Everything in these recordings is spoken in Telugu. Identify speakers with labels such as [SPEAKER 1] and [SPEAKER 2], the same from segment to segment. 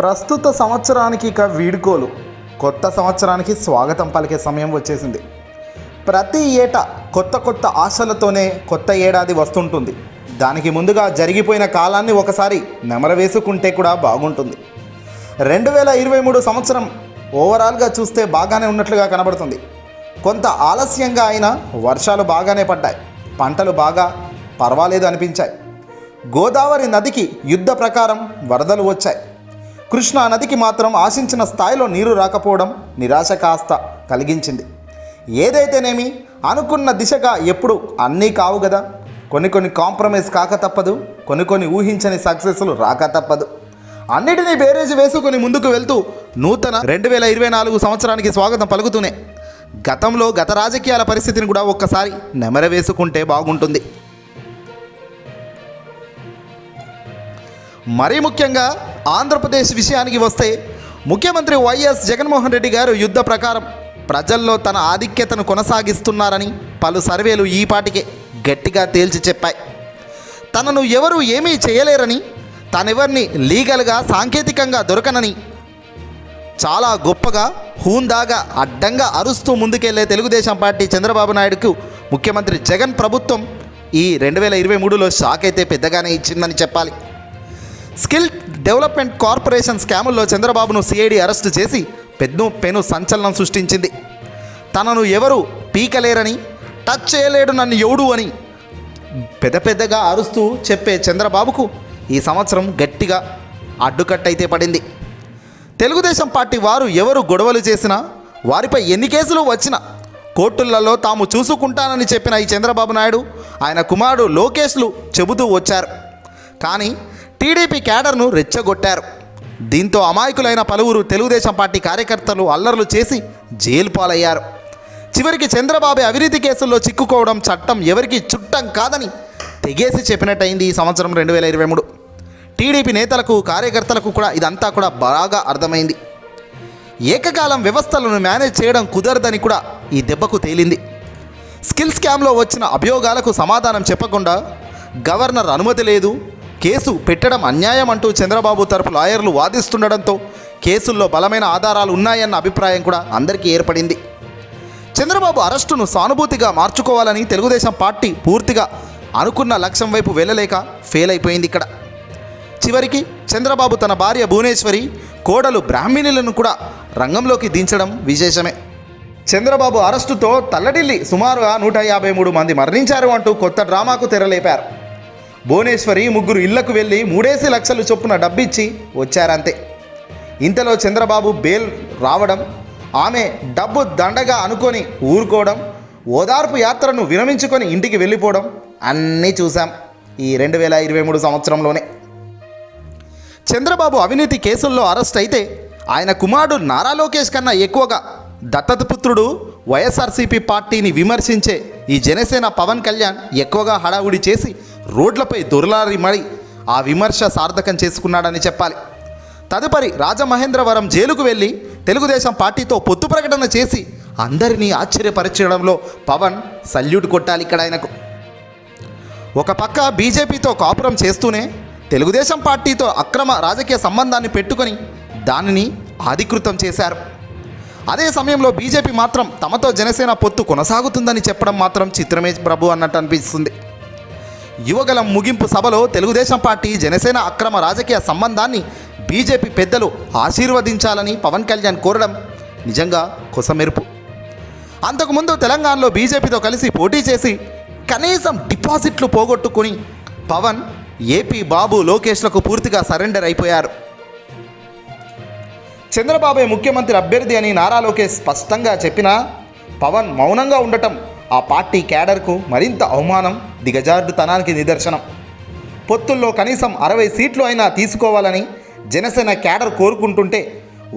[SPEAKER 1] ప్రస్తుత సంవత్సరానికి ఇక వీడ్కోలు, కొత్త సంవత్సరానికి స్వాగతం పలికే సమయం వచ్చేసింది. ప్రతి ఏటా కొత్త కొత్త ఆశలతోనే కొత్త ఏడాది వస్తుంటుంది. దానికి ముందుగా జరిగిపోయిన కాలాన్ని ఒకసారి నెమరవేసుకుంటే కూడా బాగుంటుంది. 2023 సంవత్సరం ఓవరాల్గా చూస్తే బాగానే ఉన్నట్లుగా కనబడుతుంది. కొంత ఆలస్యంగా అయినా వర్షాలు బాగానే పడ్డాయి, పంటలు బాగా పర్వాలేదు అనిపించాయి. గోదావరి నదికి యుద్ధ ప్రకారం వరదలు వచ్చాయి. కృష్ణా నదికి మాత్రం ఆశించిన స్థాయిలో నీరు రాకపోవడం నిరాశ కాస్త కలిగించింది. ఏదైతేనేమి అనుకున్న దిశగా ఎప్పుడు అన్నీ కావు కదా. కొన్ని కాంప్రమైజ్ కాక తప్పదు, కొన్ని ఊహించని సక్సెస్లు రాక తప్పదు. అన్నిటినీ బేరేజ్ వేసుకొని ముందుకు వెళ్తూ నూతన 2024 సంవత్సరానికి స్వాగతం పలుకుతూనే గత రాజకీయాల పరిస్థితిని కూడా ఒక్కసారి నెమరవేసుకుంటే బాగుంటుంది. మరీ ముఖ్యంగా ఆంధ్రప్రదేశ్ విషయానికి వస్తే ముఖ్యమంత్రి వైఎస్ జగన్మోహన్ రెడ్డి గారు యుద్ధ ప్రకారం ప్రజల్లో తన ఆధిక్యతను కొనసాగిస్తున్నారని పలు సర్వేలు ఈపాటికే గట్టిగా తేల్చి చెప్పాయి. తనను ఎవరు ఏమీ చేయలేరని, తానెవరిని లీగల్గా సాంకేతికంగా దొరకనని చాలా గొప్పగా హూందాగా అడ్డంగా అరుస్తూ ముందుకెళ్లే తెలుగుదేశం పార్టీ చంద్రబాబు నాయుడుకు ముఖ్యమంత్రి జగన్ ప్రభుత్వం ఈ 2023లో షాక్ అయితే పెద్దగానే ఇచ్చిందని చెప్పాలి. స్కిల్ డెవలప్మెంట్ కార్పొరేషన్ స్కాముల్లో చంద్రబాబును సిఐడి అరెస్టు చేసి పెను సంచలనం సృష్టించింది. తనను ఎవరు పీకలేరని, టచ్ చేయలేడు నన్ను ఎవడు అని పెద్దగా అరుస్తూ చెప్పే చంద్రబాబుకు ఈ సంవత్సరం గట్టిగా అడ్డుకట్టయితే పడింది. తెలుగుదేశం పార్టీ వారు ఎవరు గొడవలు చేసినా, వారిపై ఎన్ని కేసులు వచ్చినా కోర్టులలో తాము చూసుకుంటానని చెప్పిన ఈ చంద్రబాబు నాయుడు, ఆయన కుమారుడు లోకేష్లు చెబుతూ వచ్చారు. కానీ టీడీపీ క్యాడర్ను రెచ్చగొట్టారు. దీంతో అమాయకులైన పలువురు తెలుగుదేశం పార్టీ కార్యకర్తలు అల్లర్లు చేసి జైలు పాలయ్యారు. చివరికి చంద్రబాబు అవినీతి కేసుల్లో చిక్కుకోవడం చట్టం ఎవరికి చుట్టం కాదని తెగేసి చెప్పినట్టయింది ఈ సంవత్సరం 2023. టీడీపీ నేతలకు కార్యకర్తలకు కూడా ఇదంతా కూడా బాగా అర్థమైంది. ఏకకాలం వ్యవస్థలను మేనేజ్ చేయడం కుదరదని కూడా ఈ దెబ్బకు తేలింది. స్కిల్ స్కామ్లో వచ్చిన అభియోగాలకు సమాధానం చెప్పకుండా గవర్నర్ అనుమతి లేదు, కేసు పెట్టడం అన్యాయం అంటూ చంద్రబాబు తరపు లాయర్లు వాదిస్తుండడంతో కేసుల్లో బలమైన ఆధారాలు ఉన్నాయన్న అభిప్రాయం కూడా అందరికీ ఏర్పడింది. చంద్రబాబు అరెస్టును సానుభూతిగా మార్చుకోవాలని తెలుగుదేశం పార్టీ పూర్తిగా అనుకున్న లక్ష్యం వైపు వెళ్ళలేక ఫెయిల్ అయిపోయింది. ఇక్కడ చివరికి చంద్రబాబు తన భార్య భువనేశ్వరి, కోడలు బ్రాహ్మణులను కూడా రంగంలోకి దించడం విశేషమే. చంద్రబాబు అరెస్టుతో తల్లడిల్లి సుమారుగా 153 మంది మరణించారు అంటూ కొత్త డ్రామాకు తెరలేపారు. భువనేశ్వరి ముగ్గురు ఇళ్లకు వెళ్ళి 3 లక్షలు చొప్పున డబ్బిచ్చి వచ్చారంతే. ఇంతలో చంద్రబాబు బెయిల్ రావడం, ఆమె డబ్బు దండగా అనుకొని ఊరుకోవడం, ఓదార్పు యాత్రను విరమించుకొని ఇంటికి వెళ్ళిపోవడం అన్నీ చూసాం ఈ 2023 సంవత్సరంలోనే. చంద్రబాబు అవినీతి కేసుల్లో అరెస్ట్ అయితే ఆయన కుమారుడు నారా లోకేష్ కన్నా ఎక్కువగా దత్తపుత్రుడు వైఎస్ఆర్సీపీ పార్టీని విమర్శించే ఈ జనసేన పవన్ కళ్యాణ్ ఎక్కువగా హడావుడి చేసి రోడ్లపై దొరలారి మడి ఆ విమర్శ సార్థకం చేసుకున్నాడని చెప్పాలి. తదుపరి రాజమహేంద్రవరం జైలుకు వెళ్ళి తెలుగుదేశం పార్టీతో పొత్తు ప్రకటన చేసి అందరినీ ఆశ్చర్యపరచడంలో పవన్ సల్యూట్ కొట్టాలి ఇక్కడ ఆయనకు. ఒక పక్క బీజేపీతో కాపురం చేస్తూనే తెలుగుదేశం పార్టీతో అక్రమ రాజకీయ సంబంధాన్ని పెట్టుకొని దానిని అధికృతం చేశారు. అదే సమయంలో బీజేపీ మాత్రం తమతో జనసేన పొత్తు కొనసాగుతుందని చెప్పడం మాత్రం చిత్రమే ప్రభు అన్నట్టు అనిపిస్తుంది. యువగలం ముగింపు సభలో తెలుగుదేశం పార్టీ జనసేన అక్రమ రాజకీయ సంబంధాన్ని బీజేపీ పెద్దలు ఆశీర్వదించాలని పవన్ కళ్యాణ్ కోరడం నిజంగా కొసమెరుపు. అంతకుముందు తెలంగాణలో బీజేపీతో కలిసి పోటీ చేసి కనీసం డిపాజిట్లు పోగొట్టుకుని పవన్, ఏపీ బాబు లోకేష్లకు పూర్తిగా సరెండర్ అయిపోయారు. చంద్రబాబే ముఖ్యమంత్రి అభ్యర్థి అని నారా లోకేష్ స్పష్టంగా చెప్పినా పవన్ మౌనంగా ఉండటం ఆ పార్టీ క్యాడర్కు మరింత అవమానం, దిగజారుడుతనానికి నిదర్శనం. పొత్తుల్లో కనీసం 60 సీట్లు అయినా తీసుకోవాలని జనసేన క్యాడర్ కోరుకుంటుంటే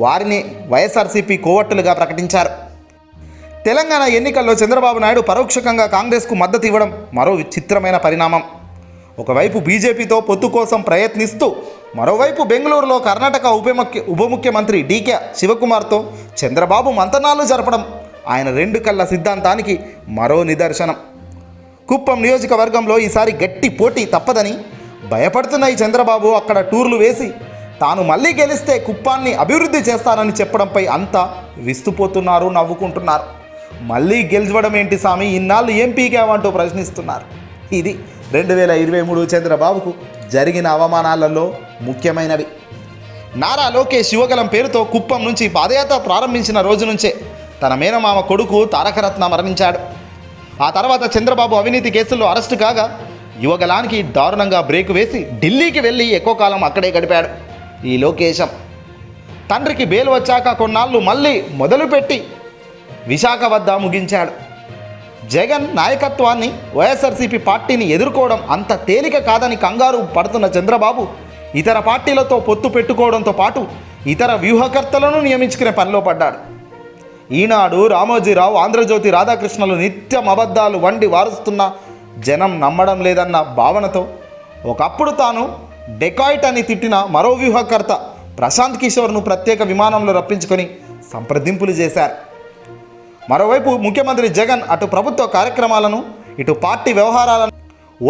[SPEAKER 1] వారిని వైఎస్ఆర్సీపీ కోవట్టులుగా ప్రకటించారు. తెలంగాణ ఎన్నికల్లో చంద్రబాబు నాయుడు పరోక్షంగా కాంగ్రెస్కు మద్దతు ఇవ్వడం మరో విచిత్రమైన పరిణామం. ఒకవైపు బీజేపీతో పొత్తు కోసం ప్రయత్నిస్తూ మరోవైపు బెంగళూరులో కర్ణాటక ఉప ముఖ్యమంత్రి డీకే శివకుమార్తో చంద్రబాబు మంతనాలు జరపడం ఆయన 2 కళ్ళ సిద్ధాంతానికి మరో నిదర్శనం. కుప్పం నియోజకవర్గంలో ఈసారి గట్టి పోటీ తప్పదని భయపడుతున్న ఈ చంద్రబాబు అక్కడ టూర్లు వేసి తాను మళ్ళీ గెలిస్తే కుప్పాన్ని అభివృద్ధి చేస్తానని చెప్పడంపై అంతా విస్తుపోతున్నారు, నవ్వుకుంటున్నారు. మళ్ళీ గెలవడం ఏంటి స్వామి, ఇన్నాళ్ళు ఏం పీకావంటూ ప్రశ్నిస్తున్నారు. ఇది 2023 చంద్రబాబుకు జరిగిన అవమానాలలో ముఖ్యమైనవి. నారా లోకేష్ యువగలం పేరుతో కుప్పం నుంచి పాదయాత్ర ప్రారంభించిన రోజు నుంచే తన మేనమామ కొడుకు తారకరత్న మరణించాడు. ఆ తర్వాత చంద్రబాబు అవినీతి కేసుల్లో అరెస్టు కాగా యువగలానికి దారుణంగా బ్రేక్ వేసి ఢిల్లీకి వెళ్ళి ఎక్కువ కాలం అక్కడే గడిపాడు ఈ లోకేశం. తండ్రికి బెయిల్ వచ్చాక కొన్నాళ్ళు మళ్ళీ మొదలుపెట్టి విశాఖ వద్ద ముగించాడు. జగన్ నాయకత్వాన్ని, వైఎస్ఆర్సీపీ పార్టీని ఎదుర్కోవడం అంత తేలిక కాదని కంగారు పడుతున్న చంద్రబాబు ఇతర పార్టీలతో పొత్తు పెట్టుకోవడంతో పాటు ఇతర వ్యూహకర్తలను నియమించుకునే పనిలో పడ్డాడు. ఈనాడు, రామోజీరావు, ఆంధ్రజ్యోతి, రాధాకృష్ణలు నిత్యం అబద్ధాలు వండి వారుస్తున్న జనం నమ్మడం లేదన్న భావనతో ఒకప్పుడు తాను డెకాయిట్ అని తిట్టిన మరో వ్యూహకర్త ప్రశాంత్ కిషోర్ను ప్రత్యేక విమానంలో రప్పించుకొని సంప్రదింపులు చేశారు. మరోవైపు ముఖ్యమంత్రి జగన్ అటు ప్రభుత్వ కార్యక్రమాలను, ఇటు పార్టీ వ్యవహారాలను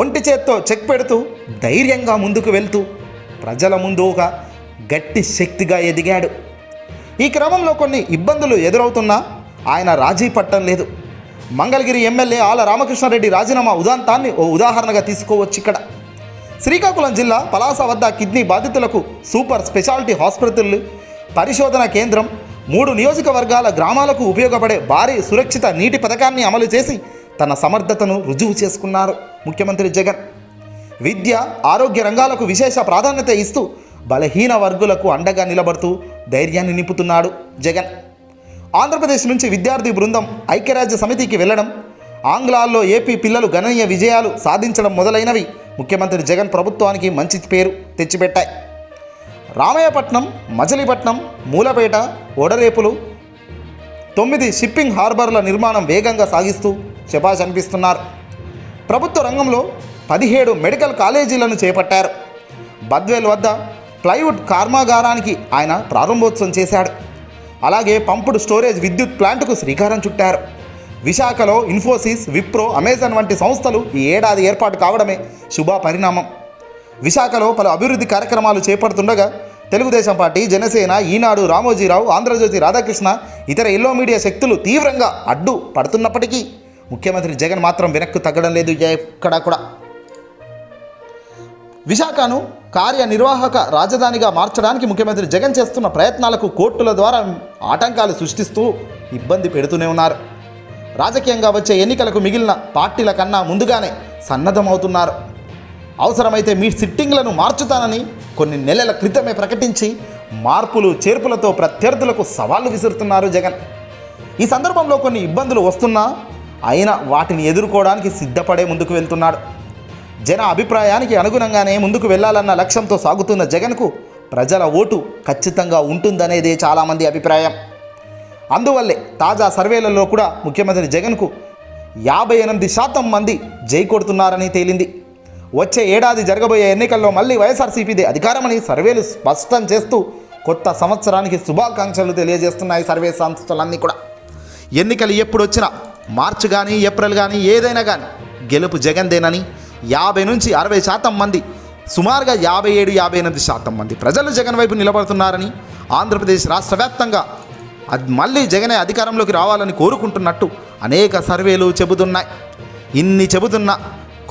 [SPEAKER 1] ఒంటి చేత్తో చెక్ పెడుతూ ధైర్యంగా ముందుకు వెళ్తూ ప్రజల ముందు ఒక గట్టి శక్తిగా ఎదిగాడు. ఈ క్రమంలో కొన్ని ఇబ్బందులు ఎదురవుతున్నా ఆయన రాజీ పట్టం లేదు. మంగళగిరి ఎమ్మెల్యే ఆల రామకృష్ణారెడ్డి రాజీనామా ఉదాంతాన్ని ఓ ఉదాహరణగా తీసుకోవచ్చు. ఇక్కడ శ్రీకాకుళం జిల్లా పలాస వద్ద కిడ్నీ బాధితులకు సూపర్ స్పెషాలిటీ హాస్పిటల్, పరిశోధన కేంద్రం, 3 నియోజకవర్గాల గ్రామాలకు ఉపయోగపడే భారీ సురక్షిత నీటి పథకాన్ని అమలు చేసి తన సమర్థతను రుజువు చేసుకున్నారు ముఖ్యమంత్రి జగన్. విద్య, ఆరోగ్య రంగాలకు విశేష ప్రాధాన్యత ఇస్తూ బలహీన వర్గులకు అండగా నిలబడుతూ ధైర్యాన్ని నింపుతున్నాడు జగన్. ఆంధ్రప్రదేశ్ నుంచి విద్యార్థి బృందం ఐక్యరాజ్య సమితికి వెళ్ళడం, ఆంగ్లాల్లో ఏపీ పిల్లలు గణనీయ విజయాలు సాధించడం మొదలైనవి ముఖ్యమంత్రి జగన్ ప్రభుత్వానికి మంచి పేరు తెచ్చిపెట్టాయి. రామయ్యపట్నం, మచిలీపట్నం, మూలపేట, ఓడరేపులు 9 షిప్పింగ్ హార్బర్ల నిర్మాణం వేగంగా సాగిస్తూ శభాష్ అనిపిస్తున్నారు. ప్రభుత్వ రంగంలో 17 మెడికల్ కాలేజీలను చేపట్టారు. బద్వేల్ వద్ద ప్లైవుడ్ కర్మాగారానికి ఆయన ప్రారంభోత్సవం చేశాడు. అలాగే పంపుడు స్టోరేజ్ విద్యుత్ ప్లాంట్కు శ్రీకారం చుట్టారు. విశాఖలో ఇన్ఫోసిస్, విప్రో, అమెజాన్ వంటి సంస్థలు ఈ ఏడాది ఏర్పాటు కావడమే శుభ పరిణామం. విశాఖలో పలు అభివృద్ధి కార్యక్రమాలు చేపడుతుండగా తెలుగుదేశం పార్టీ, జనసేన, ఈనాడు, రామోజీరావు, ఆంధ్రజ్యోతి, రాధాకృష్ణ, ఇతర ఎల్లో మీడియా శక్తులు తీవ్రంగా అడ్డు పడుతున్నప్పటికీ ముఖ్యమంత్రి జగన్ మాత్రం వెనక్కు తగ్గడం లేదు ఎక్కడా కూడా. విశాఖను కార్యనిర్వాహక రాజధానిగా మార్చడానికి ముఖ్యమంత్రి జగన్ చేస్తున్న ప్రయత్నాలకు కోర్టుల ద్వారా ఆటంకాలు సృష్టిస్తూ ఇబ్బంది పెడుతూనే ఉన్నారు. రాజకీయంగా వచ్చే ఎన్నికలకు మిగిలిన పార్టీల కన్నా ముందుగానే సన్నద్ధమవుతున్నారు. అవసరమైతే మీ సిట్టింగ్లను మార్చుతానని కొన్ని నెలల క్రితమే ప్రకటించి మార్పులు చేర్పులతో ప్రత్యర్థులకు సవాళ్లు విసురుతున్నారు జగన్. ఈ సందర్భంలో కొన్ని ఇబ్బందులు వస్తున్నా అయినా వాటిని ఎదుర్కోవడానికి సిద్ధపడే ముందుకు వెళ్తున్నాడు. జన అభిప్రాయానికి అనుగుణంగానే ముందుకు వెళ్లాలన్న లక్ష్యంతో సాగుతున్న జగన్కు ప్రజల ఓటు ఖచ్చితంగా ఉంటుందనేదే చాలామంది అభిప్రాయం. అందువల్లే తాజా సర్వేలలో కూడా ముఖ్యమంత్రి జగన్కు 58% మంది జై కొడుతున్నారని తేలింది. వచ్చే ఏడాది జరగబోయే ఎన్నికల్లో మళ్ళీ వైఎస్ఆర్సీపీదే అధికారమని సర్వేలు స్పష్టం చేస్తూ కొత్త సంవత్సరానికి శుభాకాంక్షలు తెలియజేస్తున్నాయి సర్వే సంస్థలన్నీ కూడా. ఎన్నికలు ఎప్పుడు వచ్చినా మార్చి కానీ ఏప్రిల్ కానీ ఏదైనా కానీ గెలుపు జగన్దేనని 50 నుంచి 60% మంది, సుమారుగా 57-58% మంది ప్రజలు జగన్ వైపు నిలబడుతున్నారని, ఆంధ్రప్రదేశ్ రాష్ట్ర వ్యాప్తంగా మళ్ళీ జగనే అధికారంలోకి రావాలని కోరుకుంటున్నట్టు అనేక సర్వేలు చెబుతున్నాయి. ఇన్ని చెబుతున్నా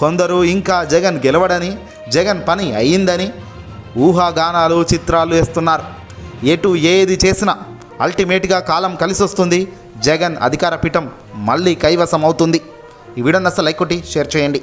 [SPEAKER 1] కొందరు ఇంకా జగన్ గెలవడని, జగన్ పని అయ్యిందని ఊహాగానాలు, చిత్రాలు వేస్తున్నారు. ఎటు ఏది చేసినా అల్టిమేట్గా కాలం కలిసి వస్తుంది. జగన్ అధికార పీఠం మళ్ళీ కైవసం అవుతుంది. ఈ వీడియోని అసలు లైక్ కొట్టి షేర్ చేయండి.